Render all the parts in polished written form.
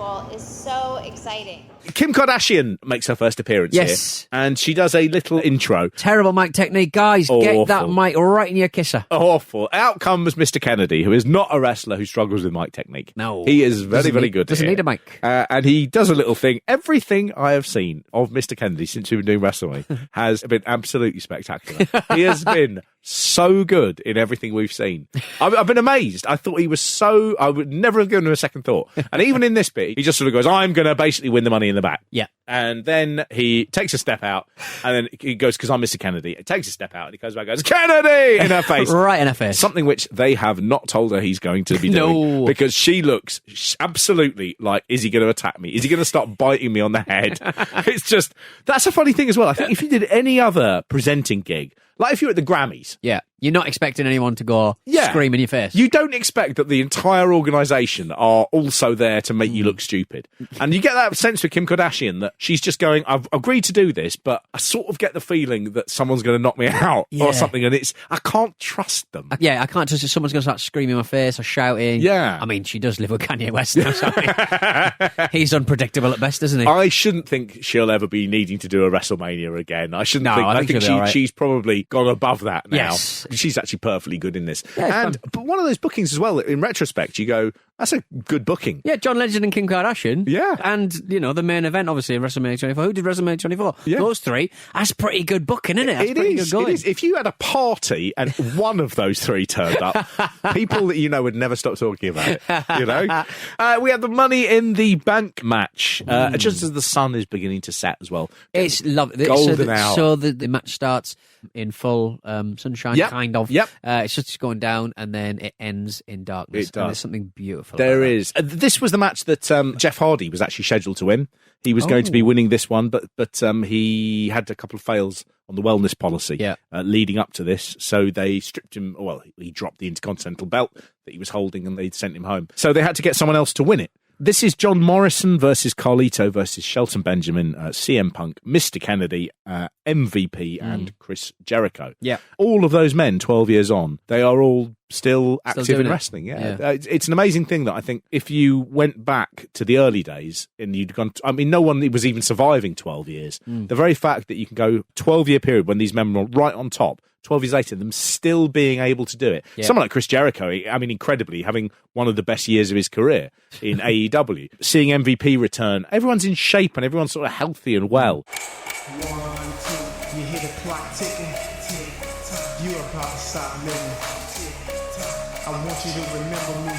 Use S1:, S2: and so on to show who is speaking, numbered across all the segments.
S1: Festival is so exciting.
S2: Kim Kardashian makes her first appearance here. And she does a little intro.
S3: Terrible mic technique, guys.
S2: Awful.
S3: Get that mic right in your kisser.
S2: Awful. Out comes Mr. Kennedy, who is not a wrestler who struggles with mic technique.
S3: No.
S2: He is very, very good.
S3: Doesn't need a mic.
S2: And he does a little thing. Everything I have seen of Mr. Kennedy since we've been doing WrestleMania has been absolutely spectacular. He has been so good in everything we've seen. I've been amazed. I thought he was so... I would never have given him a second thought. And even in this bit, he just sort of goes, I'm going to basically win the Money in the Bank.
S3: Yeah.
S2: And then he takes a step out, and then he goes, because I'm Mr. Kennedy. He takes a step out, and he goes back and goes, Kennedy! In her face.
S3: Right in her face.
S2: Something which they have not told her he's going to be doing.
S3: No.
S2: Because she looks absolutely like, is he going to attack me? Is he going to start biting me on the head? It's just, that's a funny thing as well. I think if you did any other presenting gig, like if you were at the Grammys.
S3: Yeah. You're not expecting anyone to go scream in your face.
S2: You don't expect that the entire organisation are also there to make you look stupid. And you get that sense with Kim Kardashian that she's just going, I've agreed to do this, but I sort of get the feeling that someone's going to knock me out or something. And I can't trust them.
S3: Yeah, I can't trust if someone's going to start screaming in my face or shouting.
S2: Yeah.
S3: I mean, she does live with Kanye West now, so he's unpredictable at best, isn't he?
S2: I shouldn't think she'll ever be needing to do a WrestleMania again. I shouldn't think. I think she's probably gone above that now.
S3: Yes.
S2: She's actually perfectly good in this.
S3: Yeah,
S2: but one of those bookings as well, in retrospect, you go, that's a good booking.
S3: Yeah, John Legend and Kim Kardashian.
S2: Yeah.
S3: And, you know, the main event, obviously, in WrestleMania 24. Who did WrestleMania 24?
S2: Yeah.
S3: Those three. That's pretty good booking, isn't it? That's pretty good going.
S2: It is. If you had a party and one of those three turned up, people that you know would never stop talking about it. You know? We have the Money in the Bank match, just as the sun is beginning to set as well.
S3: It's lovely.
S2: Golden hour.
S3: So the match starts in full sunshine, kind of.
S2: Yep.
S3: It's just going down, and then it ends in darkness.
S2: It does.
S3: And there's something beautiful.
S2: There is. This was the match that Jeff Hardy was actually scheduled to win. He was going to be winning this one, but he had a couple of fails on the wellness policy leading up to this. So they stripped him. Well, he dropped the Intercontinental belt that he was holding, and they sent him home. So they had to get someone else to win it. This is John Morrison versus Carlito versus Shelton Benjamin, CM Punk, Mr. Kennedy, MVP, and Chris Jericho.
S3: Yeah.
S2: All of those men, 12 years on, they are all still active in wrestling. It's an amazing thing that I think if you went back to the early days and you'd gone, no one was even surviving 12 years. The very fact that you can go 12-year period when these men were right on top, 12 years later, them still being able to do it. Yeah. Someone like Chris Jericho, incredibly, having one of the best years of his career in AEW. Seeing MVP return, everyone's in shape and everyone's sort of healthy and well.
S4: 1, 2, you hear the clock ticking. You're about to stop living. I want you to remember me,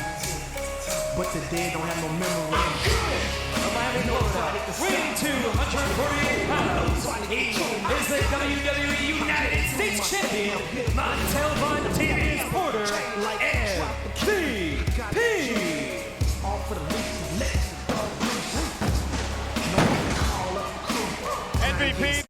S4: but the dead don't have no memory.
S5: Weighing 248 pounds, he is the WWE United States Champion, not televised TV reporter, MVP.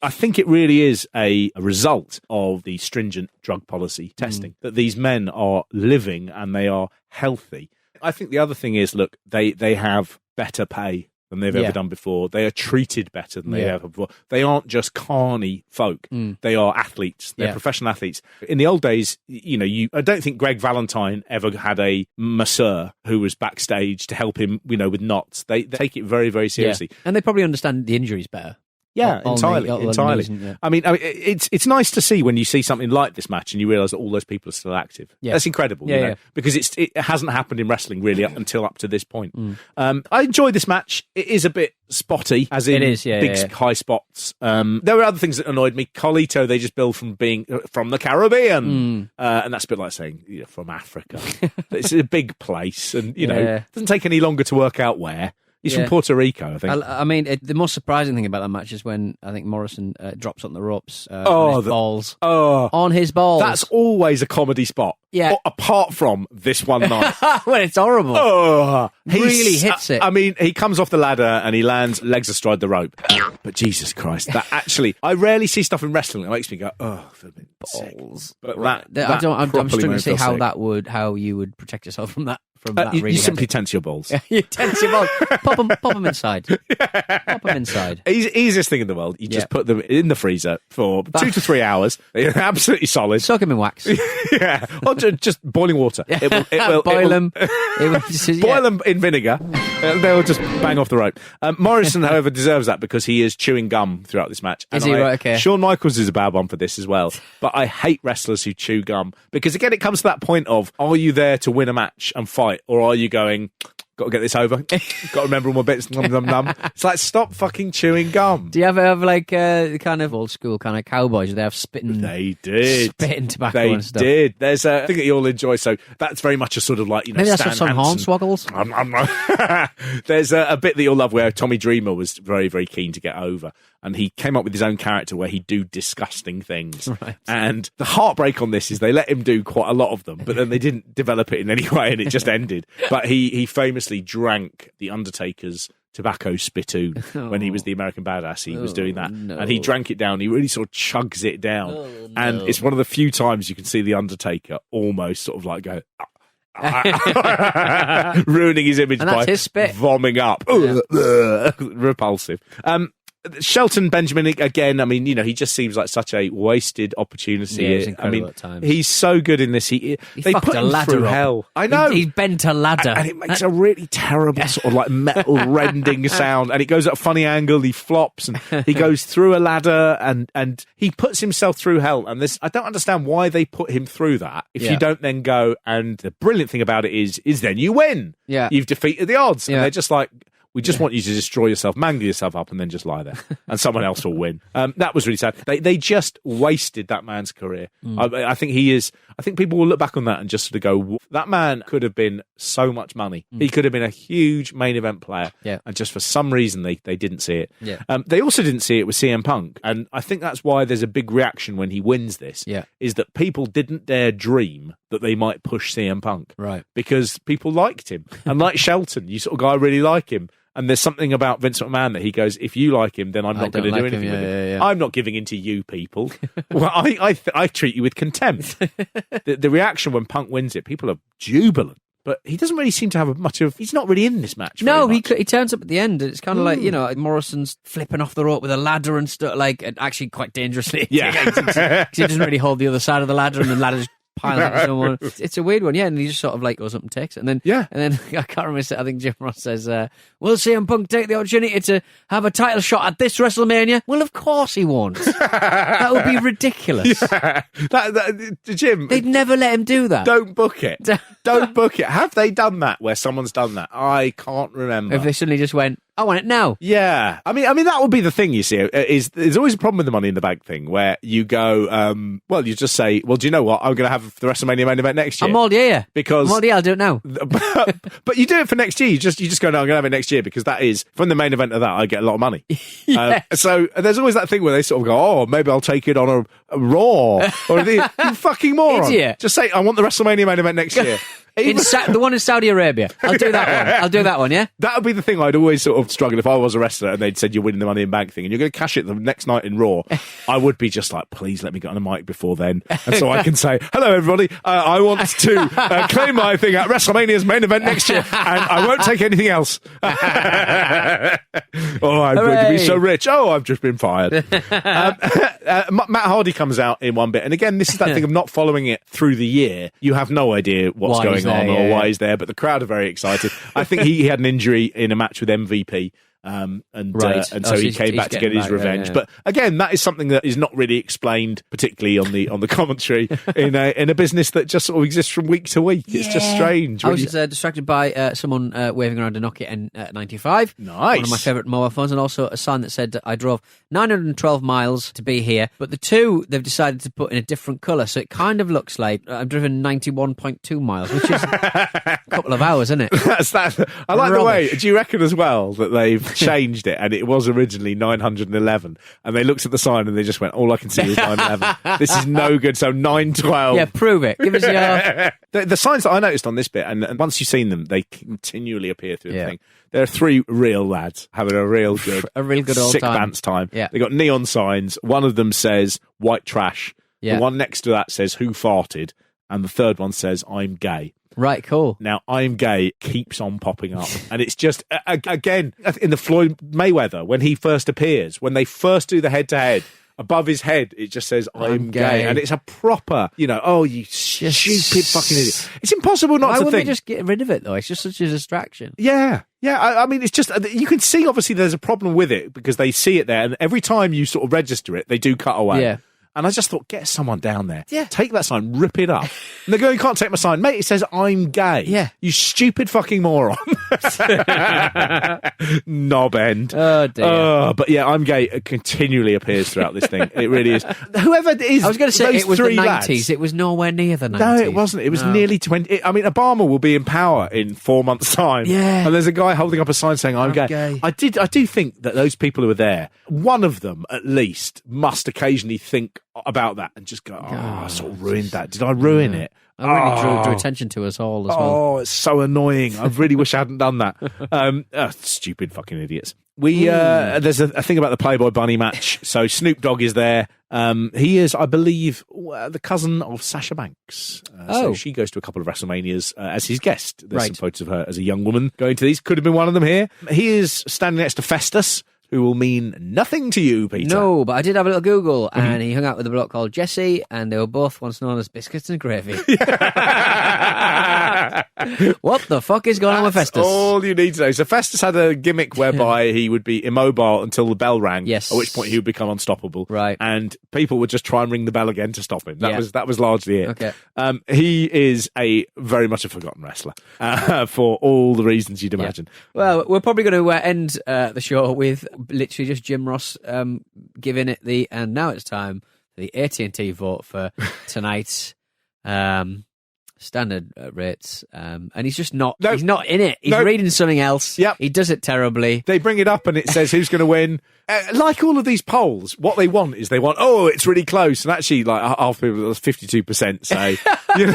S2: I think it really is a result of the stringent drug policy testing that these men are living and they are healthy. I think the other thing is, look, they have better pay than they've ever done before. They are treated better than they ever before. They aren't just carny folk. They are athletes. They're professional athletes. In the old days, I don't think Greg Valentine ever had a masseur who was backstage to help him, with knots. They take it very, very seriously.
S3: And they probably understand the injuries better.
S2: Yeah, entirely. It's nice to see when you see something like this match and you realise that all those people are still active. Yeah. That's incredible, because it hasn't happened in wrestling really until up to this point. I enjoyed this match. It is a bit spotty, as in big high spots. There were other things that annoyed me. Carlito, they just billed from being from the Caribbean, and that's a bit like saying from Africa. It's a big place, and it doesn't take any longer to work out where. He's from Puerto Rico, I think.
S3: The most surprising thing about that match is when I think Morrison drops on the ropes on his balls. On his balls.
S2: That's always a comedy spot.
S3: Yeah.
S2: Apart from this one night.
S3: When it's horrible.
S2: He
S3: really hits it.
S2: He comes off the ladder and he lands legs astride the rope. But Jesus Christ, that actually, I rarely see stuff in wrestling that makes me go, balls. But
S3: I'm struggling to see how you would protect yourself from that. from that.
S2: You simply tense your balls.
S3: You tense your balls. Pop them inside. Pop them inside.
S2: Easiest thing in the world. You just put them in the freezer for 2 to 3 hours. They're absolutely solid.
S3: Soak them in wax.
S2: Yeah. Or just boiling water. It will
S3: boil them.
S2: Boil them in vinegar. They'll just bang off the rope. Morrison, however, deserves that because he is chewing gum throughout this match.
S3: Is he right? Okay.
S2: Shawn Michaels is a bad one for this as well. But I hate wrestlers who chew gum because, again, it comes to that point of, are you there to win a match and fight, or are you going, got to get this over, got to remember all my bits, num, num, num. It's like, stop fucking chewing gum.
S3: Do you ever have like the kind of old school kind of cowboys? They have spitting tobacco and stuff.
S2: They did. There's a thing that you all enjoy, so that's very much a sort of like,
S3: maybe that's what some hornswoggles.
S2: There's a bit that you'll love where Tommy Dreamer was very, very keen to get over, and he came up with his own character where he'd do disgusting things. Right. And the heartbreak on this is they let him do quite a lot of them, but then they didn't develop it in any way, and it just ended. But he famously drank the Undertaker's tobacco spittoon when he was the American Badass. He was doing that, and he drank it down. He really sort of chugs it down, and it's one of the few times you can see the Undertaker almost sort of like go ruining his image by
S3: his spit.
S2: vomiting up. Repulsive. Shelton Benjamin, again, I mean, he just seems like such a wasted opportunity.
S3: Yeah, he's incredible at times.
S2: He's so good in this. They put him through hell. I know.
S3: He's bent a ladder.
S2: And it makes a really terrible sort of like metal rending sound. And it goes at a funny angle. He flops and he goes through a ladder and he puts himself through hell. And I don't understand why they put him through that if you don't then go. And the brilliant thing about it is then you win.
S3: Yeah.
S2: You've defeated the odds. And they're just like, we just want you to destroy yourself, mangle yourself up, and then just lie there, and someone else will win. That was really sad. They just wasted that man's career. I think he is. I think people will look back on that and just sort of go, that man could have been so much money. He could have been a huge main event player.
S3: Yeah.
S2: And just for some reason, they didn't see it.
S3: Yeah.
S2: They also didn't see it with CM Punk. And I think that's why there's a big reaction when he wins this, is that people didn't dare dream that they might push CM Punk.
S3: Right.
S2: Because people liked him. And like Shelton, you sort of go, I really like him. And there's something about Vince McMahon that he goes, if you like him, then I'm not going to do anything with him. Yeah. I'm not giving in to you people. Well, I treat you with contempt. The reaction when Punk wins it, people are jubilant. But he doesn't really seem to have much of... He's not really in this match.
S3: No, he turns up at the end. And it's kind of like, Morrison's flipping off the rope with a ladder and stuff, like, actually quite dangerously.
S2: Yeah.
S3: He doesn't really hold the other side of the ladder, and the ladder's piling up someone. It's a weird one, and he just sort of like goes up and takes it. And then I can't remember, I think Jim Ross says, will CM Punk take the opportunity to have a title shot at this WrestleMania? Well, of course he won't. That would be ridiculous.
S2: Yeah. Jim,
S3: they'd never let him do that.
S2: Don't book it. Don't book it. Have they done that where someone's done that? I can't remember.
S3: If they suddenly just went, I want it now.
S2: Yeah. I mean, that would be the thing, you see, is there's always a problem with the Money in the Bank thing where you go, you just say, well, do you know what? I'm going to have the WrestleMania main event next year.
S3: I'm all ear.
S2: Because...
S3: I'll do it now.
S2: But you do it for next year. You just go, no, I'm going to have it next year because that is, from the main event of that, I get a lot of money.
S3: Yes.
S2: So there's always that thing where they sort of go, oh, maybe I'll take it on a Raw. Or you fucking moron.
S3: Idiot.
S2: Just say, I want the WrestleMania main event next year.
S3: The one in Saudi Arabia. I'll do that one, yeah?
S2: That would be the thing I'd always sort of struggle if I was a wrestler and they'd said you're winning the Money in the Bank thing and you're going to cash it the next night in Raw. I would be just like, please let me get on a mic before then. And so I can say, hello, everybody. I want to claim my thing at WrestleMania's main event next year and I won't take anything else. I'm going to be so rich. Oh, I've just been fired. Matt Hardy comes out in one bit. And again, this is that thing of not following it through the year. You have no idea what's going on or why he's there, but the crowd are very excited. I think he had an injury in a match with MVP. And so he came back to get his revenge. But again, that is something that is not really explained, particularly on the commentary in a business that just sort of exists from week to week. It's just strange.
S3: I was distracted by someone waving around a Nokia N95.
S2: Nice.
S3: One of my favourite mobile phones, and also a sign that said I drove 912 miles to be here. But the two they've decided to put in a different colour, so it kind of looks like I've driven 91.2 miles, which is a couple of hours, isn't it?
S2: I like the way. Do you reckon as well that they've changed it and it was originally 911 and they looked at the sign and they just went, all I can see is 911. This is no good, so 912.
S3: Yeah, prove it. Give us your...
S2: The signs that I noticed on this bit, and once you've seen them, they continually appear through the thing. There are three real lads having a real good
S3: old
S2: sick
S3: time.
S2: Bants time.
S3: Yeah.
S2: They got neon signs. One of them says white trash.
S3: Yeah.
S2: The one next to that says who farted. and the third one says, I'm gay.
S3: Right, cool.
S2: Now, I'm gay keeps on popping up. And it's just, again, in the Floyd Mayweather, when he first appears, when they first do the head-to-head, above his head, it just says, I'm gay. And it's a proper, oh, you stupid fucking idiot. It's impossible not to think.
S3: Why wouldn't they just get rid of it, though? It's just such a distraction.
S2: Yeah. Yeah, I mean, it's just, you can see, obviously, there's a problem with it because they see it there. And every time you sort of register it, they do cut away. Yeah. And I just thought, get someone down there. Yeah. Take that sign, rip it up. And they go, you can't take my sign. Mate, it says, I'm gay. Yeah. You stupid fucking moron. Knob end.
S3: Oh, dear.
S2: But yeah, I'm gay continually appears throughout this thing. It really is. Whoever it is.
S3: I was going to say it was the 90s.
S2: Lads,
S3: it was nowhere near the 90s.
S2: No, it wasn't. It was nearly 20. I mean, Obama will be in power in 4 months' time.
S3: Yeah.
S2: And there's a guy holding up a sign saying, I'm gay. I do think that those people who were there, one of them at least must occasionally think about that and just go, I sort of ruined that. Did I ruin it?
S3: I really drew attention to us all as well.
S2: Oh, it's so annoying. I really wish I hadn't done that. Stupid fucking idiots. There's a thing about the Playboy Bunny match. So Snoop Dogg is there. He is, I believe, the cousin of Sasha Banks. So she goes to a couple of WrestleManias as his guest. There's some photos of her as a young woman going to these. Could have been one of them here. He is standing next to Festus, who will mean nothing to you, Peter.
S3: No, but I did have a little Google, and he hung out with a bloke called Jesse, and they were both once known as Biscuits and Gravy. What the fuck is going on with Festus?
S2: All you need to know. So Festus had a gimmick whereby he would be immobile until the bell rang, at which point he would become unstoppable.
S3: Right.
S2: And people would just try and ring the bell again to stop him. That was largely it.
S3: Okay.
S2: He is very much a forgotten wrestler for all the reasons you'd imagine.
S3: Well, we're probably going to end the show with literally just Jim Ross giving it and now it's time for the AT&T vote for tonight's standard rates, and he's just not he's not in it. He's reading something else.
S2: Yep.
S3: He does it terribly.
S2: They bring it up and it says who's going to win. Like all of these polls, what they want is it's really close, and actually like half people, 52% say,
S3: Could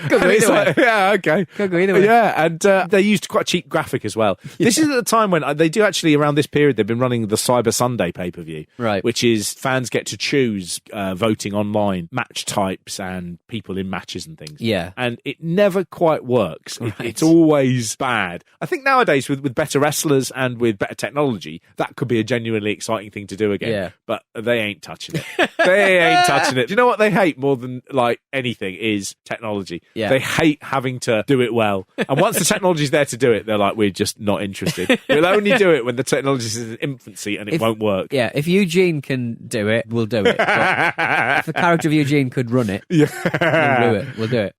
S3: go either way.
S2: Yeah, okay.
S3: Could go either way.
S2: Yeah, and they used quite a cheap graphic as well. Yeah. This is at the time when they do actually, around this period, they've been running the Cyber Sunday pay-per-view,
S3: right?
S2: Which is fans get to choose voting online match types and people in matches and things.
S3: Yeah,
S2: and it never quite works. It's always bad. I think nowadays with better wrestlers and with better technology, that could be a genuinely exciting thing to do again.
S3: Yeah.
S2: But they ain't touching it. They ain't touching it. Do you know what they hate more than like anything is technology?
S3: Yeah.
S2: They hate having to do it well. And once the technology's there to do it, they're like, we're just not interested. We'll only do it when the technology's in infancy and it won't work.
S3: Yeah, if Eugene can do it, we'll do it. But if the character of Eugene could run it, we'll do it.